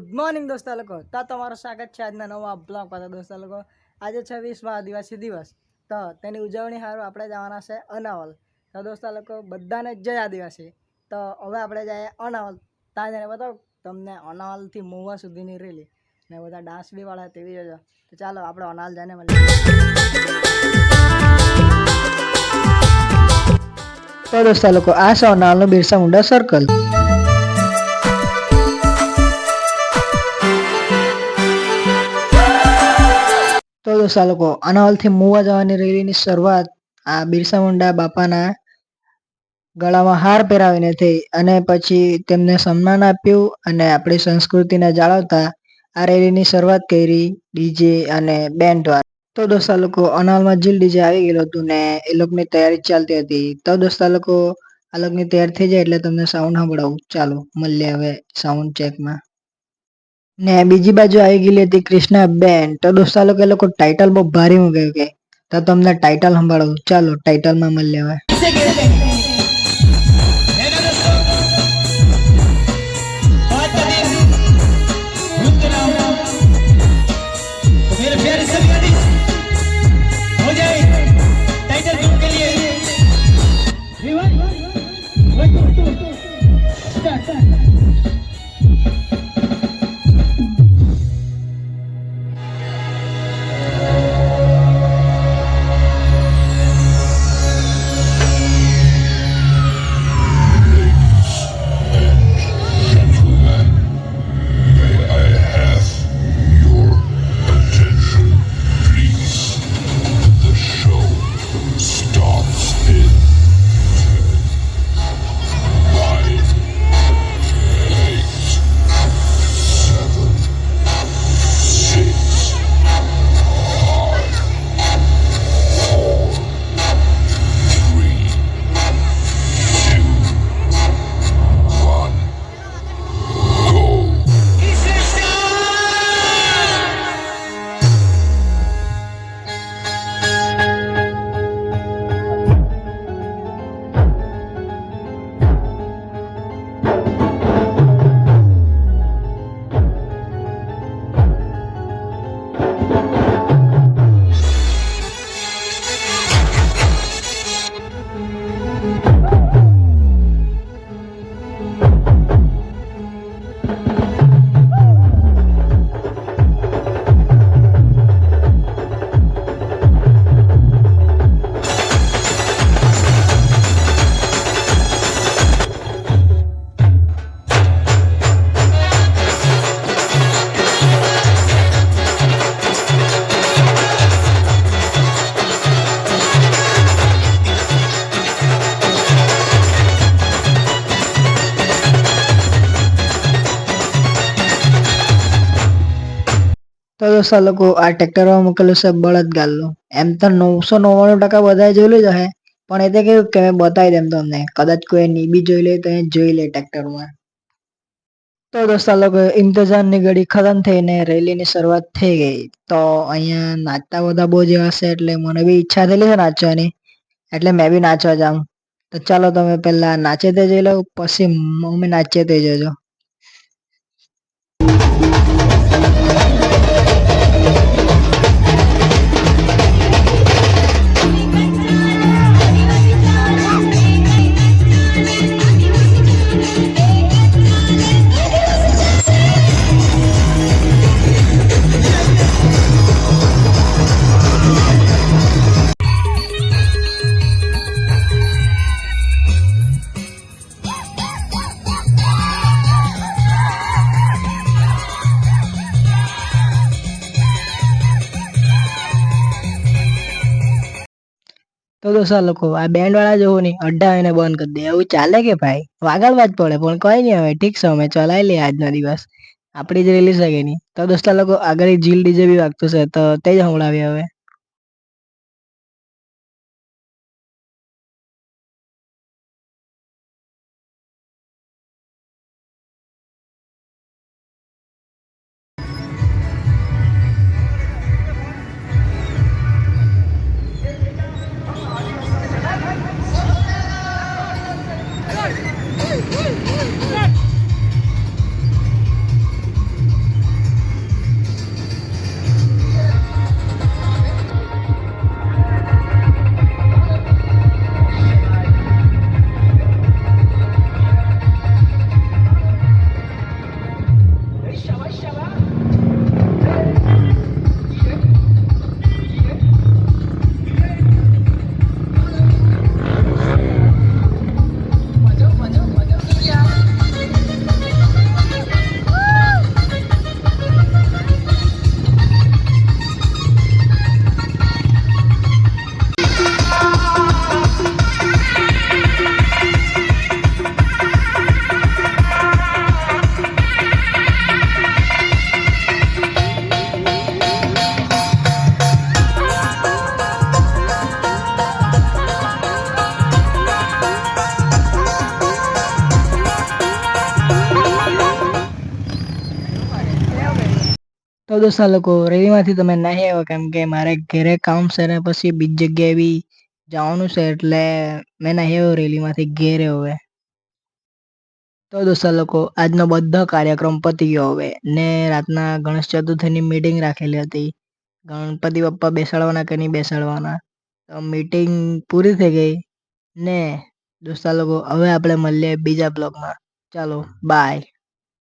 Good morning દોસ્તો લોકો, તો તમારું સ્વાગત છે આજના નવા બ્લોગ પર. દોસ્તો લોકો, આજે 26મા આદિવાસી દિવસ, તો તેની ઉજવણી સારું આપણે જવાના છે અનાવલ. તો દોસ્તો લોકો, બધાને જય આદિવાસી. તો હવે આપણે જઈએ અનાવલ. ત્યાં જઈને બતાવો તમને અનાવલથી મહુવા સુધીની રેલી ને બધા ડાન્સ બી વાળા તેવી જોજો. તો ચાલો આપણે અનાવલ જઈને મળીએ. તો દોસ્તો લોકો, આ છે અનાવલનું બિરસા મુંડા સર્કલ. તો દોસ્તો લોકો, અનાવલથી મહુવા જવાની રેલીની શરૂઆત આ બિરસા મુંડા બાપાના ગળામાં હાર પહેરાવીને થઈ અને પછી તેમને સન્માન આપ્યું અને આપણી સંસ્કૃતિને જાળવતા આ રેલીની શરૂઆત કરી ડીજે અને બેન્ડ દ્વારા. તો દોસ્તો લોકો, અનાવલમાં જીલ ડીજે આવી ગયેલું હતું ને એ લોકોની તૈયારી ચાલતી હતી. તો દોસ્તો લોકો, આ લોકોની તૈયાર થઈ જાય એટલે તમને સાઉન્ડ સંભળાવું. ચાલો મળીએ હવે સાઉન્ડ ચેકમાં. ને બીજી બાજુ આવી ગયેલી હતી કૃષ્ણા બેન્ડ. તો દોસ્તો લોકો, એ લોકો ટાઇટલ બહુ ભારી મૂકે કે તો તમને ટાઇટલ સંભાળવું. ચાલો ટાઇટલમાં મળીએ હવે. તો દોસ્તો લોકો, આ ટ્રેક્ટરમાં મૂકેલું છે બળદગાડું. એમ તો 999% બધા જોયેલું જ હશે, પણ એ તો કેવું કે મેં બતાવી દેમ તમને, કદાચ કોઈ ની બી જોઈ લે તો એ જોઈ લે ટ્રેક્ટરમાં. તો દોસ્તો લોકો, ઇંતજારની ઘડી ખતમ થઈને રેલીની શરૂઆત થઈ ગઈ. તો અહીંયા નાચતા બધા બહુ જેવા છે એટલે મને બી ઈચ્છા થયેલી છે નાચવાની, એટલે મેં બી નાચવા જાઉં. તો ચાલો તમે પહેલા નાચે તે જોઈ લો, પછી અમે નાચીએ તે જોજો. તો દોસ્તો લોકો, આ બેન્ડ વાળા જોવો નહીં, અડ્ડા એને બંધ કરી દે. એવું ચાલે કે ભાઈ? વાગડવા જ પડે, પણ કઈ નહીં, હવે ઠીક છે, અમે ચલાવી લઈએ આજનો દિવસ. આપણી જ રેલી છે કે નહીં. તો દોસ્તો લોકો, આગળ જીલ ડીજે બી વાગતું છે, તો તે જ સંભળાવીએ હવે. તો દોસ્તા લોકો રેલીમાંથી તમે નહીં આવ્યો કેમ કે મારે ઘરે કામ છે ને પછી બીજી જગ્યાએ બી જવાનું છે એટલે મેં નહીં આવ્યો રેલીમાંથી ઘેરે હવે. તો દોસ્તા લોકો આજનો બધો કાર્યક્રમ પતી ગયો હવે ને રાતના ગણેશ ચતુર્થીની મીટિંગ રાખેલી હતી. ગણપતિ બાપ્પા બેસાડવાના કે નહીં બેસાડવાના તો મીટિંગ પૂરી થઈ ગઈ ને દોસ્તા લોકો હવે આપણે મળીએ બીજા બ્લોગમાં. ચાલો બાય.